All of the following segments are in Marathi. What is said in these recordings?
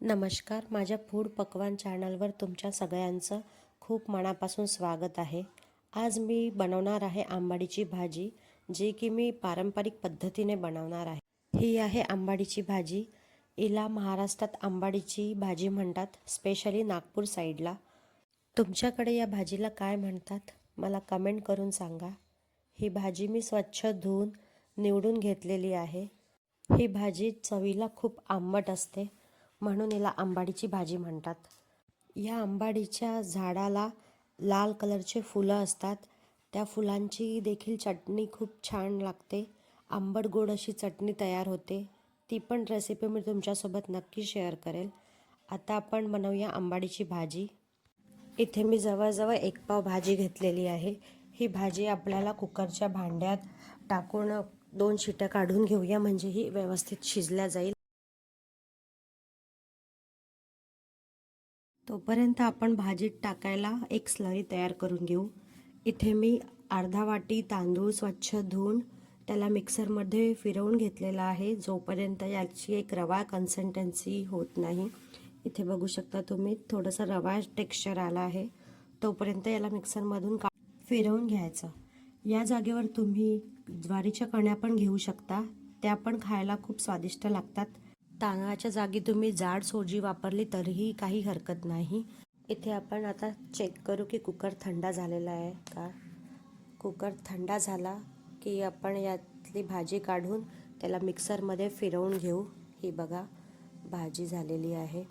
नमस्कार. माझ्या फूड पकवान चॅनलवर तुमच्या सगळ्यांचं खूप मनापासून स्वागत आहे. आज मी बनवणार आहे आंबाडीची भाजी, जी की मी पारंपरिक पद्धतीने बनवणार आहे. ही आहे आंबाडीची भाजी. हिला महाराष्ट्रात आंबाडीची भाजी म्हणतात, स्पेशली नागपूर साईडला. तुमच्याकडे या भाजीला काय म्हणतात मला कमेंट करून सांगा. ही भाजी मी स्वच्छ धुवून निवडून घेतलेली आहे. ही भाजी चवीला खूप आंबट असते, म्हणून हिला आंबाडीची भाजी म्हणतात. या आंबाडीच्या झाडाला लाल कलरचे फुलं असतात. त्या फुलांची देखील चटणी खूप छान लागते. आंबट गोड अशी चटणी तयार होते. ती पण रेसिपी मी तुमच्यासोबत नक्की शेअर करेल. आता आपण बनवूया आंबाडीची भाजी. इथे मी जवळजवळ 1 पाव भाजी घेतलेली आहे. ही भाजी आपल्याला कुकरच्या भांड्यात टाकून 2 शिट्या काढून घेऊया, म्हणजे ही व्यवस्थित शिजल्या जाईल. तोपर्यंत आपण भाजीत टाकायला एक स्लरी तयार करून घेऊ. इथे मी अर्धा वाटी तांदूळ स्वच्छ धुवून त्याला मिक्सरमध्ये फिरवून घेतलेला आहे, जोपर्यंत याची एक रवा कन्सिस्टन्सी होत नाही. इथे बघू शकता तुम्ही, थोडंसं रवा टेक्स्चर आला आहे. तोपर्यंत याला मिक्सरमधून फिरवून घ्यायचं. या जागेवर तुम्ही ज्वारीच्या कण्या पण घेऊ शकता, त्या पण खायला खूप स्वादिष्ट लागतात. तांदळाच्या जागी तुम्ही जाड सोजी वापरली तरीही काही हरकत नाही. इथे आपण आता चेक करू की कुकर थंड झालेला आहे का. कुकर थंड झाला की आपण यातली भाजी काढून त्याला मिक्सरमध्ये फिरवून घेऊ. ही बघा, भाजी झालेली आहे.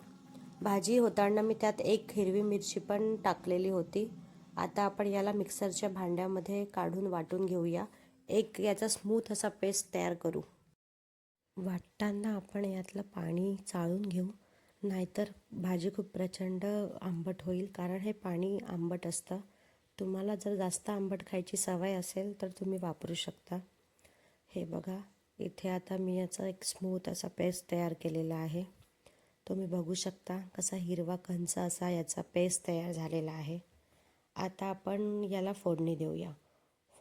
भाजी होताना मी त्यात 1 हिरवी मिरची पण टाकलेली होती. आता आपण याला मिक्सरच्या भांड्यामध्ये काढून वाटून घेऊया. एक याचा स्मूथ असा पेस्ट तयार करू. वाटताना आपण यातलं पाणी चाळून घेऊ, नाहीतर भाजी खूप प्रचंड आंबट होईल, कारण हे पाणी आंबट असतं. तुम्हाला जर जास्त आंबट खायची सवय असेल तर तुम्ही वापरू शकता. हे बघा, इथे आता मी याचा एक स्मूथ असा पेस्ट तयार केलेला आहे. तुम्ही बघू शकता कसा हिरवा कंच असा याचा पेस्ट तयार झालेला आहे. आता आपण याला फोडणी देऊया.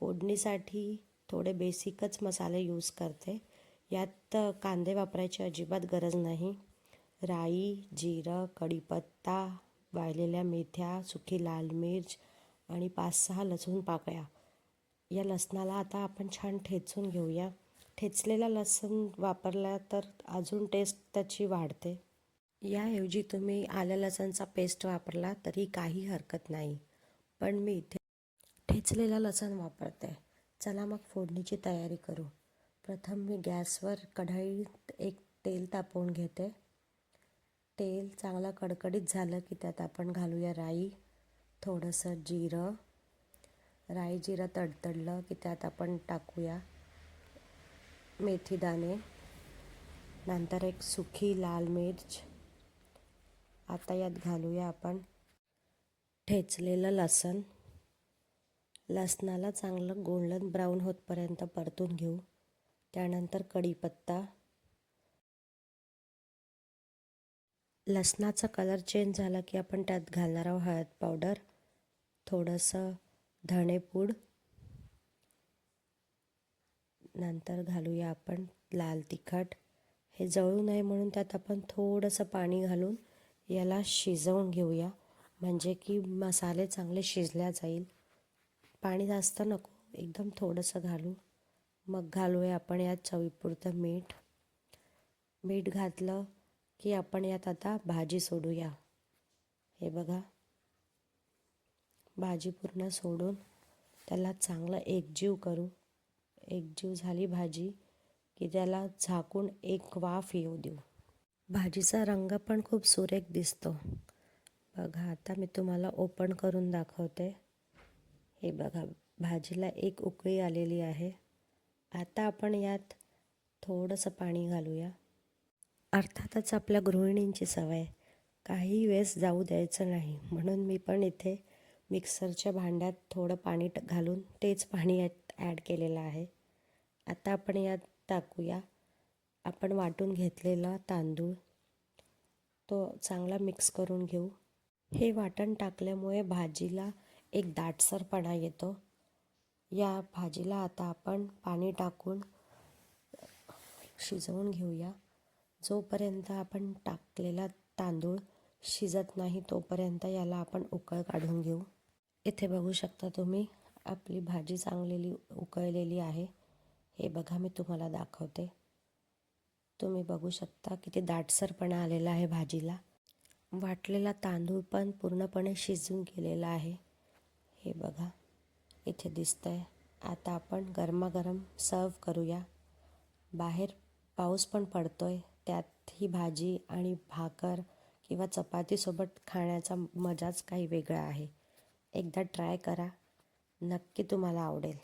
फोडणीसाठी थोडे बेसिकच मसाले यूज करते. यात कांदे वापरायची अजिबात गरज नाही. राई, जिरं, कढीपत्ता, वाळलेल्या मेथ्या, सुकी लाल मिर्च आणि 5-6 लसूण पाकळ्या. या लसणाला आता आपण छान ठेचून घेऊया. ठेचलेला लसूण वापरला तर अजून टेस्ट त्याची वाढते. याऐवजी तुम्ही आलं लसणचा पेस्ट वापरला तरी काही हरकत नाही, पण मी इथे ठेचलेला लसूण वापरते. चला मग फोडणीची तयारी करू. प्रथम मी गॅसवर कढईत एक तेल तापवून घेते. तेल चांगलं कडकडीत झालं की त्यात आपण घालूया राई, थोडंसं जिरं. राई जिरं तडतडलं की त्यात आपण टाकूया मेथीदाणे, नंतर एक सुकी लाल मिर्च. आता यात घालूया आपण ठेचलेलं लसूण. लसणाला चांगलं गोल्डन ब्राऊन होतपर्यंत परतून घेऊ. त्यानंतर कढीपत्ता. लसणाचा कलर चेंज झाला की आपण त्यात घालणार आहोत हळद पावडर, थोडंसं धणेपूड, नंतर घालूया आपण लाल तिखट. हे जळू नये म्हणून त्यात आपण थोडंसं पाणी घालून याला शिजवून घेऊया, म्हणजे की मसाले चांगले शिजल्या जाईल. पाणी जास्त नको, एकदम थोडंसं घालू. मग घालूया आपण यात चवीपुरतं मीठ. मीठ घातलं की आपण यात आता भाजी सोडूया. हे बघा, भाजी पूर्ण सोडून त्याला चांगलं एकजीव करू. एकजीव झाली भाजी की त्याला झाकून एक वाफ येऊ देऊ. भाजीचा रंग पण खूप सुरेख दिसतो. बघा, आता मी तुम्हाला ओपन करून दाखवते. हे बघा, भाजीला एक उकळी आलेली आहे. आता आपण यात थोडंसं पाणी घालूया. अर्थातच आपल्या गृहिणींची सवय काही वेळेस जाऊ द्यायचं नाही, म्हणून मी पण इथे मिक्सरच्या भांड्यात थोडं पाणी घालून तेच पाणी यात ॲड केलेलं आहे. आता आपण यात टाकूया आपण वाटून घेतलेला तांदूळ. तो चांगला मिक्स करून घेऊ. हे वाटण टाकल्यामुळे भाजीला एक दाटसरपणा येतो. या भाजीला आता आपण पाणी टाकून शिजवून घेऊया. जोपर्यंत आपण टाकलेला तांदूळ शिजत नाही तोपर्यंत याला आपण उकळ काढून घेऊ. इथे बघू शकता तुम्ही आपली भाजी चांगलेली उकळलेली आहे. हे बघा मी तुम्हाला दाखवते. तुम्ही बघू शकता किती दाटसरपणा आलेला आहे भाजीला. वाटलेला तांदूळ पण पूर्णपणे शिजून गेलेला आहे. हे बघा इथे दिसतंय. आता आपण गरमागरम सर्व करूया. बाहेर पाऊस पण पडतोय, त्यात ही भाजी आणि भाकर किंवा चपातीसोबत खाण्याचा मजाच काही वेगळा आहे. एकदा ट्राय करा, नक्की तुम्हाला आवडेल.